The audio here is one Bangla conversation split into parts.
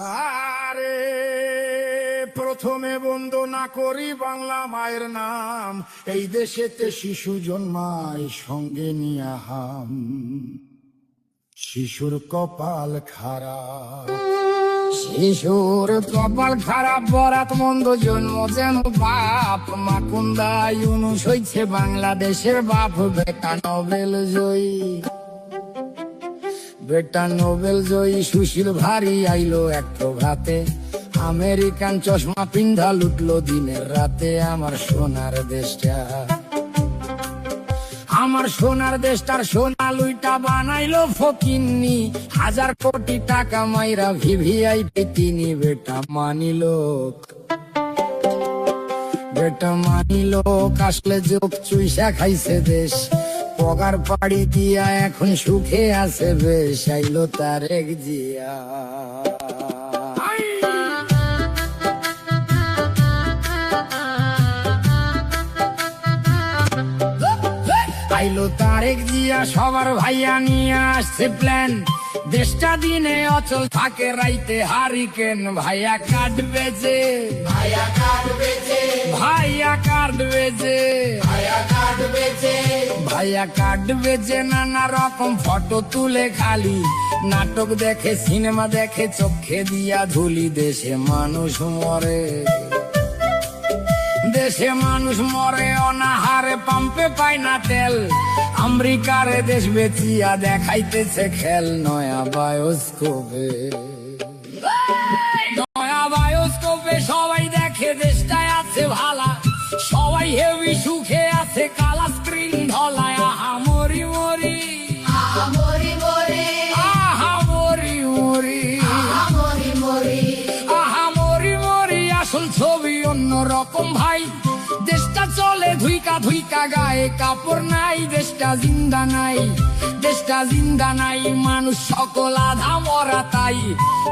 আরে প্রথমে বন্দনা করি বাংলা মায়ের নাম। এই দেশেতে শিশু জন্মায় সঙ্গে নিয়া হাম। শিশুর কপাল খারাপ, শিশুর কপাল খারাপ, বরাত মন্দ জন্ম যেন বাপ। মাকুন্দা ইউনুস হইছে বাংলাদেশের বাপ। বেটা নোবেল জয়ী, বেটা নোবেল জয়ী সুশীল ভারী আইলো এক প্রভাতে। আমেরিকান চশমা পিন্ধা লুটলো দিনের রাতে আমার সোনার দেশটা। আমার সোনার দেশটার সোনা লুইটা বানাইলো ফকিন্নি। 1000 কোটি টাকা মাইরা ভিভিআইপি তিনি। বেটা মানিলো, বেটা মানিলো, আসলে যোগ চুইসা খাইছে দেশ। পগার পাড়ি দিয়া এখন সুখে আছে বেশ। আইলো তারেক জিয়া, আইলো তারেক জিয়া, সবার ভাইয়া নিয়ে আসছে প্ল্যান। দেশটা দিনে অচল থাকে, রাইতে হারিকেন। ভাইয়া কাটবে যে, ভাইয়া কাটবে যে, ভাইয়া কাটবে যে, ভাইয়া কাটবে যে, ভাইয়া কাটবে যে। নানা রকম ফটো তুলে খালি, নাটক দেখে, সিনেমা দেখে, চোখে দিয়া ধুলি। দেশে মানুষ মরে, দেশে মানুষ মরে অনাহারে, পাম্পে পায় না তেল। আমেরিকারে দেশ বেচিয়া দেখাইতেছে খেল। নয়া বায়োস্কোপে, নয়া বায়োস্কোপে সবাই দেখে দেশটায় আছে ভালা। সবাই হেভি সুখে আছে, কালা স্ক্রিন ধলায়। আহা মরি মরি, আহা মরি মরি, আহা মরি মরি, আহা মরি মরি, আহা মরি মরি। আসল ছবি অন্য রকম ভাই। দেশটা চলে ধুইকা ধুইকা, গায়ে কাপড় নাই। দেশটা জিন্দা নাই, দেশটা জিন্দা নাই। মানুষ সকল আধা মরা তাই।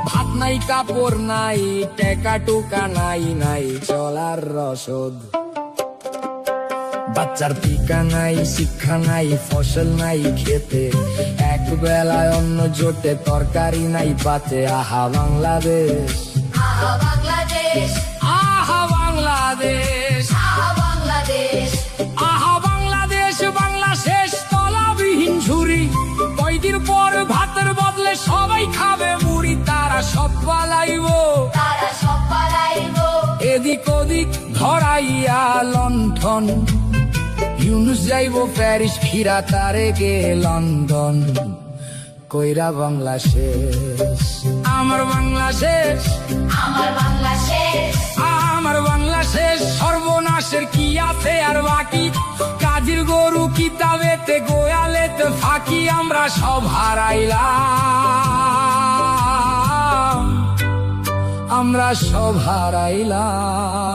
ভাত নাই, কাপড় নাই, টেকা টুকা নাই, নাই চলার রসদ। বাচ্চার টিকা নাই, শিক্ষা নাই, ফসল নাই খেতে। এক বেলায় অন্ন জোটে, তরকারি নাই পাতে। আহা বাংলাদেশ, আহা বাংলাদেশ, আহা বাংলাদেশ, আহা বাংলাদেশ, আহা বাংলাদেশ। বাংলা শেষ তলাবিহীন ঝুরি। কয়দিন পর ভাতের বদলে সবাই খাবে মুড়ি। তারা সব পালাইবো, তারা সব পালাইবো। এদিক ওদিক ধরাইয়া লণ্ঠন। ইউনুস যাইবো প্যারিস, ফিরা তারেকে লন্ডন। কইরা বাংলা শেষ, আমার বাংলা শেষ, আমার বাংলা শেষ, আমার বাংলা শেষ। সর্বনাশের কি আছে আর বাকি? কাজের গরু কিতাবেতে, গোয়ালেতে ফাঁকি। আমরা সব হারাইলাম, আমরা সব হারাইলাম।